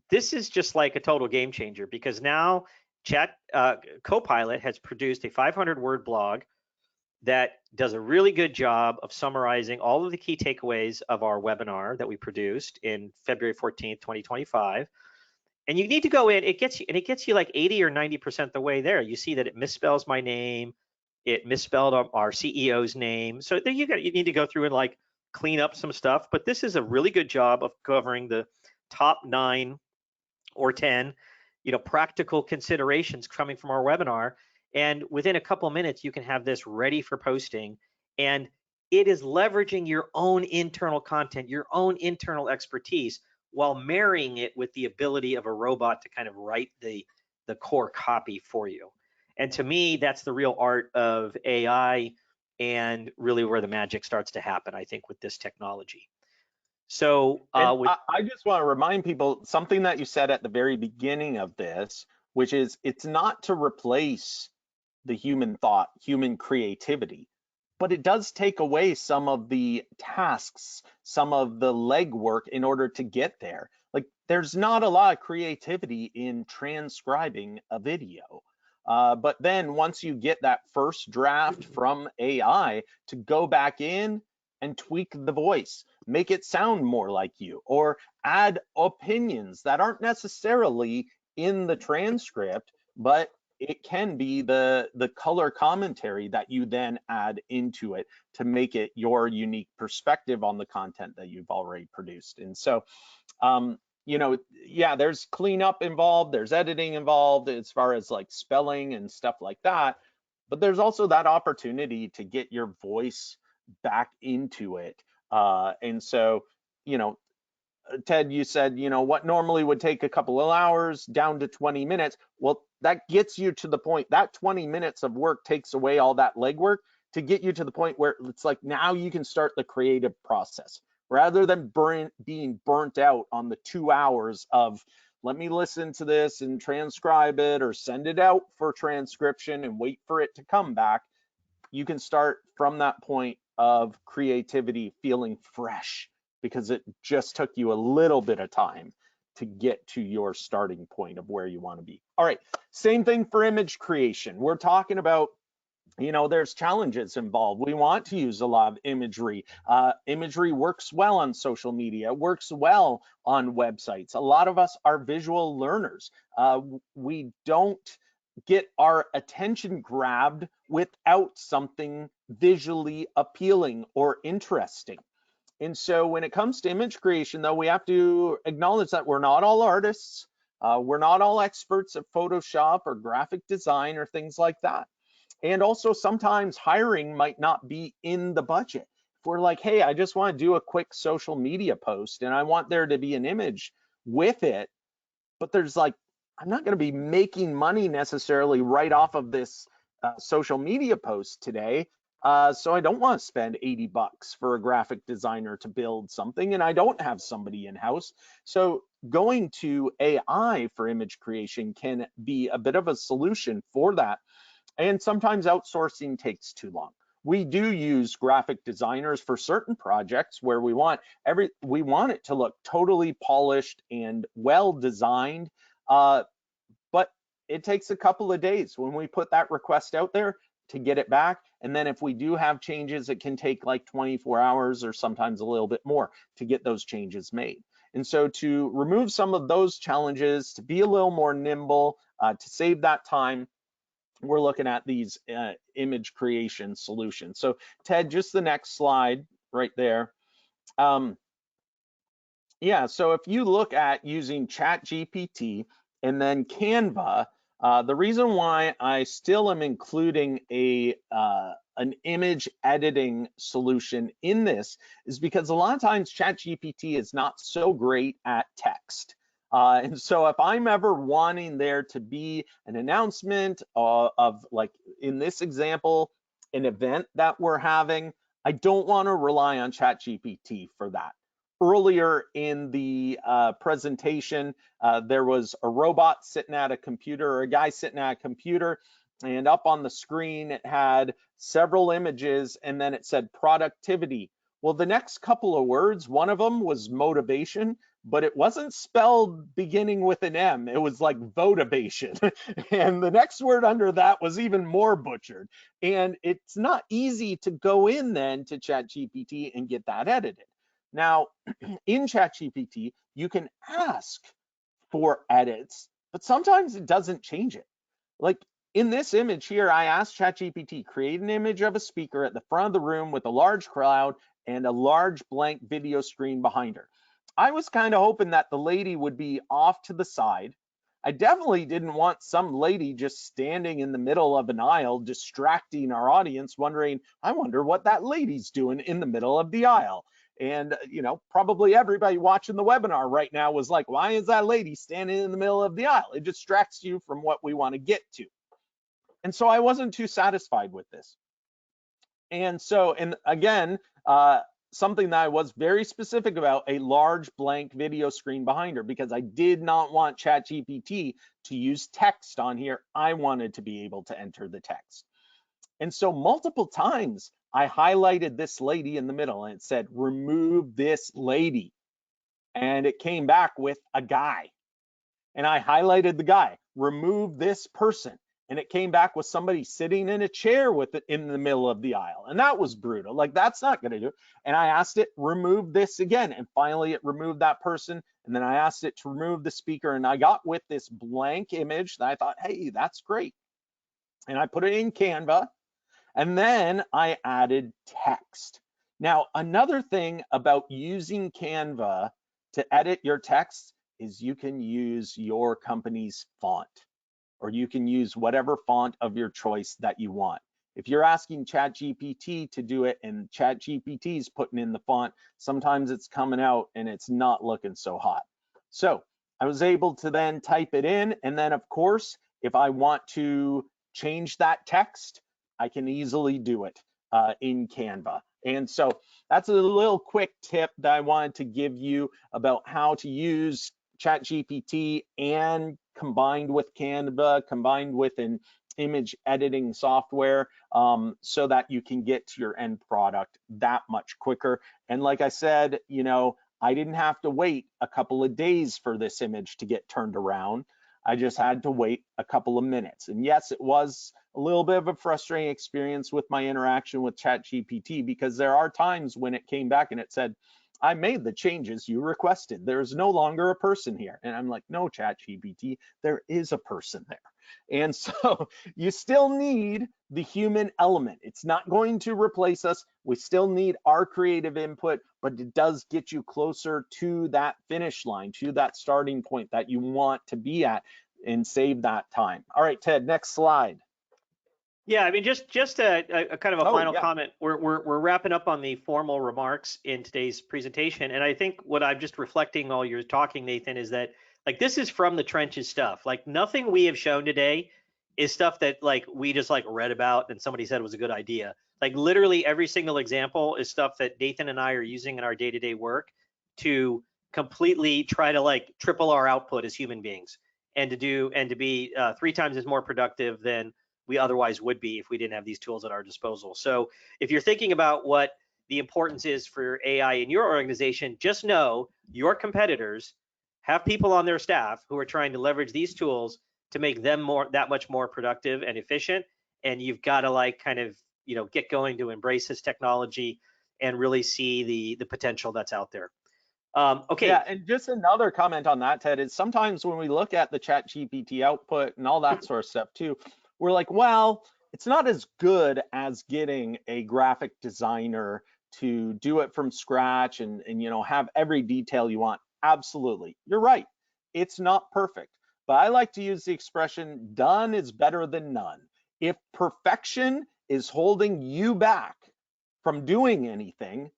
this is just like a total game changer, because now Copilot has produced a 500-word blog that does a really good job of summarizing all of the key takeaways of our webinar that we produced in February 14th, 2025. And you need to go in, it gets you like 80 or 90% the way there. You see that it misspells my name, it misspelled our CEO's name. So there you need to go through and like clean up some stuff. But this is a really good job of covering the top 9 or 10, practical considerations coming from our webinar. And within a couple of minutes, you can have this ready for posting. And it is leveraging your own internal content, your own internal expertise, while marrying it with the ability of a robot to kind of write the core copy for you. And to me, that's the real art of AI, and really where the magic starts to happen, I think, with this technology. So And I just want to remind people something that you said at the very beginning of this, which is it's not to replace the human thought, human creativity, but it does take away some of the tasks, some of the legwork in order to get there. Like there's not a lot of creativity in transcribing a video. But then once you get that first draft from AI, to go back in and tweak the voice, make it sound more like you, or add opinions that aren't necessarily in the transcript, but it can be the color commentary that you then add into it to make it your unique perspective on the content that you've already produced. And so you know, yeah, there's cleanup involved, there's editing involved as far as like spelling and stuff like that, but there's also that opportunity to get your voice back into it. And so, you know, Ted, you said, you know, what normally would take a couple of hours down to 20 minutes. Well, that gets you to the point that 20 minutes of work takes away all that legwork to get you to the point where it's like now you can start the creative process rather than being burnt out on the 2 hours of let me listen to this and transcribe it or send it out for transcription and wait for it to come back. You can start from that point of creativity feeling fresh because it just took you a little bit of time to get to your starting point of where you want to be. All right, same thing for image creation. We're talking about, you know, there's challenges involved. We want to use a lot of imagery. Imagery works well on social media, works well on websites. A lot of us are visual learners. We don't get our attention grabbed without something visually appealing or interesting. And so when it comes to image creation, though, we have to acknowledge that we're not all artists. We're not all experts at Photoshop or graphic design or things like that. And also sometimes hiring might not be in the budget. If we're like, hey, I just want to do a quick social media post and I want there to be an image with it, but there's like, I'm not going to be making money necessarily right off of this social media post today. So I don't want to spend 80 bucks for a graphic designer to build something, and I don't have somebody in-house. So going to AI for image creation can be a bit of a solution for that. And sometimes outsourcing takes too long. We do use graphic designers for certain projects where we want it to look totally polished and well designed, but it takes a couple of days when we put that request out there to get it back. And then if we do have changes, it can take like 24 hours or sometimes a little bit more to get those changes made. And so to remove some of those challenges, to be a little more nimble, to save that time, we're looking at these image creation solutions. So Ted, just the next slide right there. Yeah, so if you look at using ChatGPT and then Canva, the reason why I still am including an image editing solution in this is because a lot of times ChatGPT is not so great at text. And so if I'm ever wanting there to be an announcement of like in this example, an event that we're having, I don't want to rely on ChatGPT for that. Earlier in the presentation, there was a robot sitting at a computer, or a guy sitting at a computer, and up on the screen it had several images and then it said productivity. Well, the next couple of words, one of them was motivation, but it wasn't spelled beginning with an M. It was like votivation. And the next word under that was even more butchered. And it's not easy to go in then to ChatGPT and get that edited. Now, in ChatGPT, you can ask for edits, but sometimes it doesn't change it. Like in this image here, I asked ChatGPT, create an image of a speaker at the front of the room with a large crowd and a large blank video screen behind her. I was kind of hoping that the lady would be off to the side. I definitely didn't want some lady just standing in the middle of an aisle distracting our audience, wondering, I wonder what that lady's doing in the middle of the aisle. And, probably everybody watching the webinar right now was like, why is that lady standing in the middle of the aisle? It distracts you from what we want to get to. And so I wasn't too satisfied with this. And so, and again, something that I was very specific about, a large blank video screen behind her, because I did not want ChatGPT to use text on here. I wanted to be able to enter the text. And so multiple times I highlighted this lady in the middle and it said, remove this lady. And it came back with a guy. And I highlighted the guy, remove this person. And it came back with somebody sitting in a chair with it in the middle of the aisle. And that was brutal. Like, that's not going to do it. And I asked it, remove this again. And finally, it removed that person. And then I asked it to remove the speaker. And I got with this blank image that I thought, hey, that's great. And I put it in Canva. And then I added text. Now, another thing about using Canva to edit your text is you can use your company's font, or you can use whatever font of your choice that you want. If you're asking ChatGPT to do it and ChatGPT is putting in the font, sometimes it's coming out and it's not looking so hot. So I was able to then type it in, and then of course, if I want to change that text, I can easily do it in Canva. And so that's a little quick tip that I wanted to give you about how to use ChatGPT and combined with Canva, combined with an image editing software, so that you can get to your end product that much quicker. And like I said, I didn't have to wait a couple of days for this image to get turned around. I just had to wait a couple of minutes. And yes, it was a little bit of a frustrating experience with my interaction with ChatGPT, because there are times when it came back and it said, I made the changes you requested. There's no longer a person here. And I'm like, no, ChatGPT, there is a person there. And so you still need the human element. It's not going to replace us. We still need our creative input, but it does get you closer to that finish line, to that starting point that you want to be at, and save that time. All right, Ted, next slide. Yeah, I mean, just a kind of a final yeah. comment. We're wrapping up on the formal remarks in today's presentation, and I think what I'm just reflecting while you're talking, Nathan, is that like this is from the trenches stuff. Like nothing we have shown today is stuff that like we just like read about and somebody said was a good idea. Like literally every single example is stuff that Nathan and I are using in our day-to-day work to completely try to like triple our output as human beings, and to be 3 times as more productive than we otherwise would be if we didn't have these tools at our disposal. So if you're thinking about what the importance is for AI in your organization, just know your competitors have people on their staff who are trying to leverage these tools to make them that much more productive and efficient. And you've got to like kind of, get going to embrace this technology and really see the potential that's out there. Okay. Yeah, and just another comment on that, Ted, is sometimes when we look at the ChatGPT output and all that sort of stuff too, we're like, well, it's not as good as getting a graphic designer to do it from scratch and have every detail you want. Absolutely, you're right. It's not perfect, but I like to use the expression, done is better than none. If perfection is holding you back from doing anything,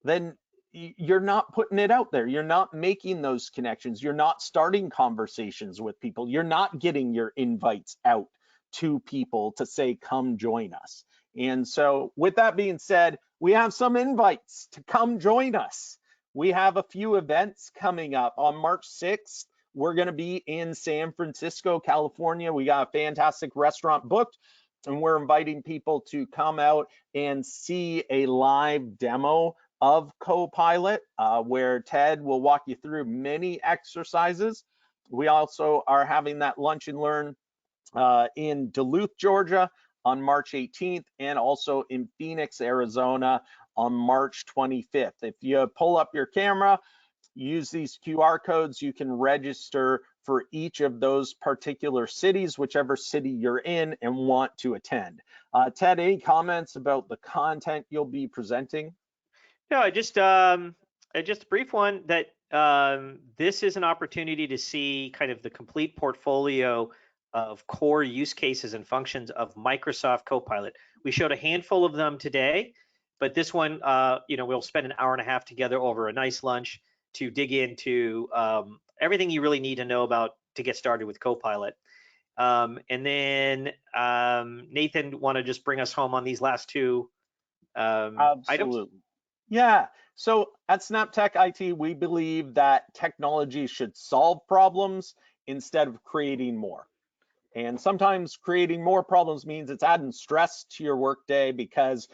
then you're not putting it out there. You're not making those connections. You're not starting conversations with people. You're not getting your invites out to people to say, come join us. And so with that being said, we have some invites to come join us. We have a few events coming up. On March 6th, we're going to be in San Francisco, California. We got a fantastic restaurant booked, and we're inviting people to come out and see a live demo of Copilot, where Ted will walk you through many exercises. We also are having that lunch and learn in Duluth, Georgia on March 18th, and also in Phoenix, Arizona on March 25th. If you pull up your camera, use these QR codes, you can register for each of those particular cities, whichever city you're in and want to attend. Ted, any comments about the content you'll be presenting? No, I just just a brief one that this is an opportunity to see kind of the complete portfolio of core use cases and functions of Microsoft Copilot. We showed a handful of them today, but this one, we'll spend an hour and a half together over a nice lunch to dig into everything you really need to know about to get started with Copilot. And then Nathan, want to just bring us home on these last two items? Absolutely. Yeah. So at SnapTech IT, we believe that technology should solve problems instead of creating more. And sometimes creating more problems means it's adding stress to your workday because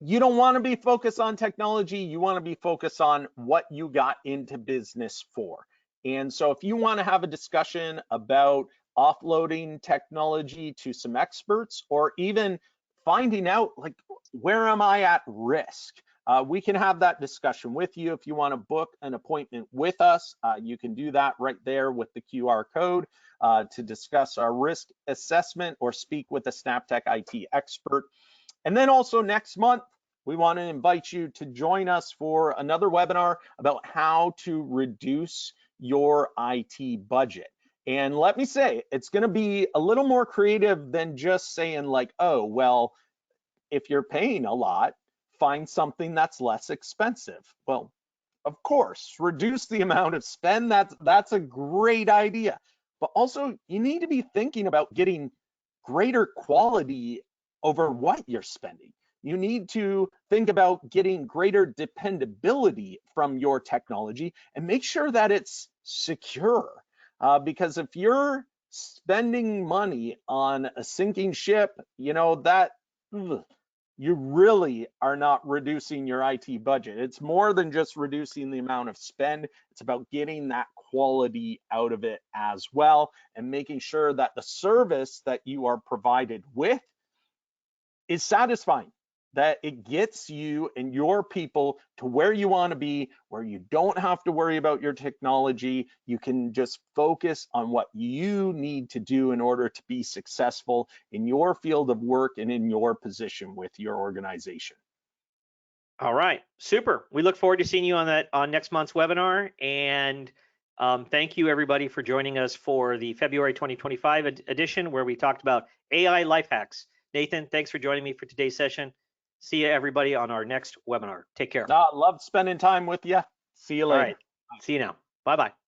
you don't want to be focused on technology. You want to be focused on what you got into business for. And so if you want to have a discussion about offloading technology to some experts, or even finding out, like, where am I at risk? We can have that discussion with you. If you want to book an appointment with us, you can do that right there with the QR code to discuss our risk assessment or speak with a SnapTech IT expert. And then also next month, we want to invite you to join us for another webinar about how to reduce your IT budget. And let me say, it's going to be a little more creative than just saying like, oh, well, if you're paying a lot, find something that's less expensive. Well, of course, reduce the amount of spend. That's a great idea. But also, you need to be thinking about getting greater quality over what you're spending. You need to think about getting greater dependability from your technology and make sure that it's secure. Because if you're spending money on a sinking ship, that you really are not reducing your IT budget. It's more than just reducing the amount of spend. It's about getting that quality out of it as well, and making sure that the service that you are provided with is satisfying, that it gets you and your people to where you want to be, where you don't have to worry about your technology. You can just focus on what you need to do in order to be successful in your field of work and in your position with your organization. All right, super. We look forward to seeing you on next month's webinar. And thank you everybody for joining us for the February 2025 edition, where we talked about AI life hacks. Nathan, thanks for joining me for today's session. See you everybody on our next webinar. Take care. Loved spending time with you. See you later. All right, see you now. Bye-bye.